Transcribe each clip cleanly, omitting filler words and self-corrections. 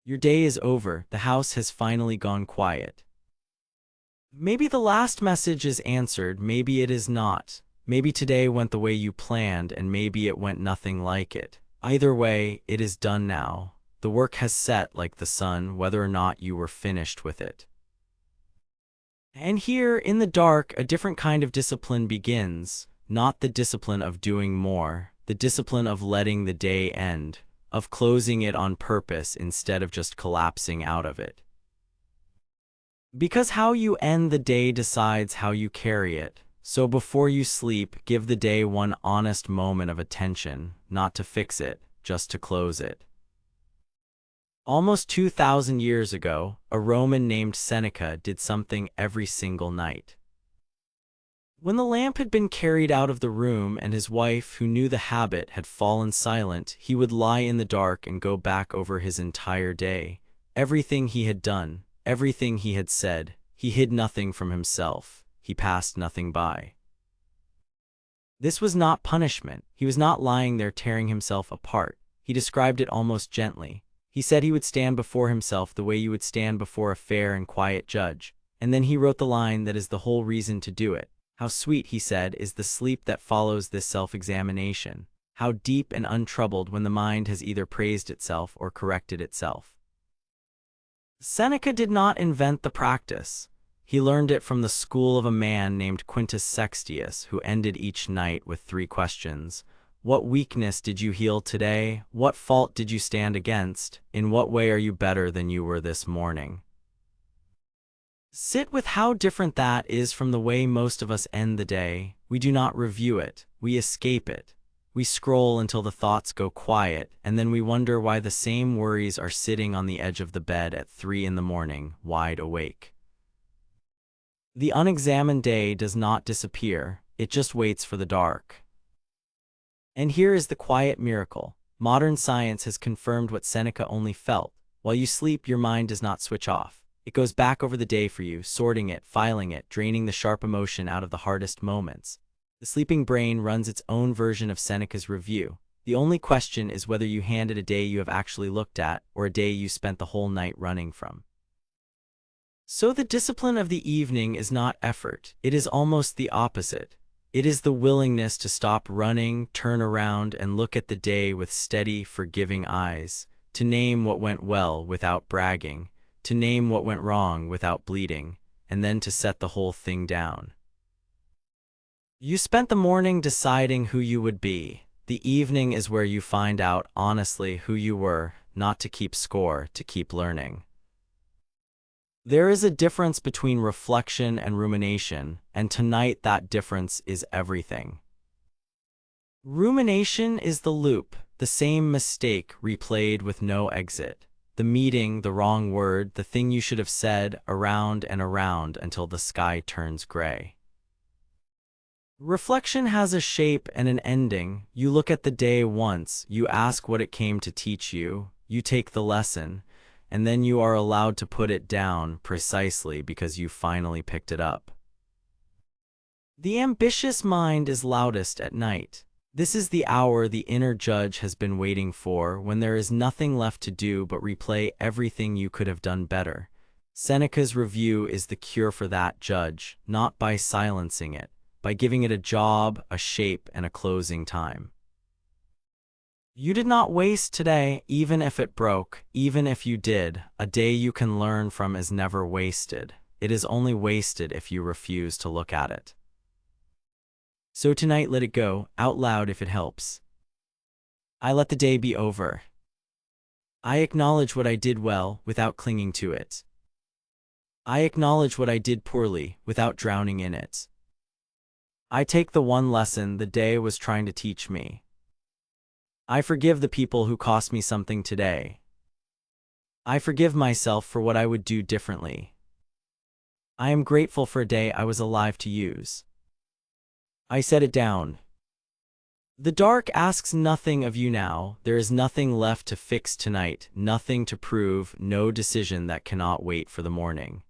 Your day is over, the house has finally gone quiet. Maybe the last message is answered, maybe it is not. Maybe today went the way you planned, and maybe it went nothing like it. Either way, it is done now. The work has set like the sun, whether or not you were finished with it. And here, in the dark, a different kind of discipline begins. Not the discipline of doing more, the discipline of letting the day end, of closing it on purpose instead of just collapsing out of it. Because how you end the day decides how you carry it. So before you sleep, give the day one honest moment of attention, not to fix it, just to close it. Almost 2,000 years ago, a Roman named Seneca did something every single night. When the lamp had been carried out of the room and his wife, who knew the habit, had fallen silent, he would lie in the dark and go back over his entire day. Everything he had done, everything he had said. He hid nothing from himself. He passed nothing by. This was not punishment. He was not lying there tearing himself apart. He described it almost gently. He said he would stand before himself the way you would stand before a fair and quiet judge. And then he wrote the line that is the whole reason to do it. How sweet, he said, is the sleep that follows this self-examination. How deep and untroubled when the mind has either praised itself or corrected itself. Seneca did not invent the practice. He learned it from the school of a man named Quintus Sextius, who ended each night with 3 questions. What weakness did you heal today? What fault did you stand against? In what way are you better than you were this morning? Sit with how different that is from the way most of us end the day. We do not review it. We escape it. We scroll until the thoughts go quiet, and then we wonder why the same worries are sitting on the edge of the bed at 3 in the morning, wide awake. The unexamined day does not disappear. It just waits for the dark. And here is the quiet miracle. Modern science has confirmed what Seneca only felt. While you sleep, your mind does not switch off. It goes back over the day for you, sorting it, filing it, draining the sharp emotion out of the hardest moments. The sleeping brain runs its own version of Seneca's review. The only question is whether you hand it a day you have actually looked at, or a day you spent the whole night running from. So the discipline of the evening is not effort. It is almost the opposite. It is the willingness to stop running, turn around, and look at the day with steady, forgiving eyes, to name what went well without bragging, to name what went wrong without bleeding, and then to set the whole thing down. You spent the morning deciding who you would be. The evening is where you find out honestly who you were, not to keep score, to keep learning. There is a difference between reflection and rumination, and tonight that difference is everything. Rumination is the loop, the same mistake replayed with no exit. The meeting, the wrong word, the thing you should have said, around and around until the sky turns gray. Reflection has a shape and an ending. You look at the day once, you ask what it came to teach you, you take the lesson, and then you are allowed to put it down precisely because you finally picked it up. The ambitious mind is loudest at night. This is the hour the inner judge has been waiting for, when there is nothing left to do but replay everything you could have done better. Seneca's review is the cure for that judge, not by silencing it, by giving it a job, a shape, and a closing time. You did not waste today, even if it broke, even if you did. A day you can learn from is never wasted. It is only wasted if you refuse to look at it. So tonight let it go, out loud if it helps. I let the day be over. I acknowledge what I did well, without clinging to it. I acknowledge what I did poorly, without drowning in it. I take the one lesson the day was trying to teach me. I forgive the people who cost me something today. I forgive myself for what I would do differently. I am grateful for a day I was alive to use. I set it down. The dark asks nothing of you now. There is nothing left to fix tonight, nothing to prove, no decision that cannot wait for the morning.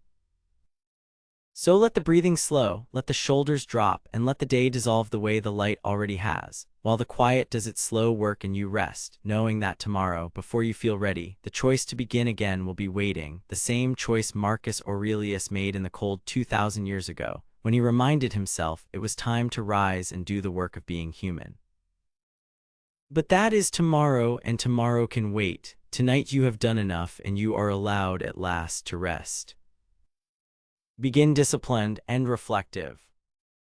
So let the breathing slow, let the shoulders drop, and let the day dissolve the way the light already has. while the quiet does its slow work and you rest, knowing that tomorrow, before you feel ready, the choice to begin again will be waiting, the same choice Marcus Aurelius made in the cold 2,000 years ago, when he reminded himself it was time to rise and do the work of being human. But that is tomorrow, and tomorrow can wait. Tonight you have done enough, and you are allowed at last to rest. Begin disciplined and reflective.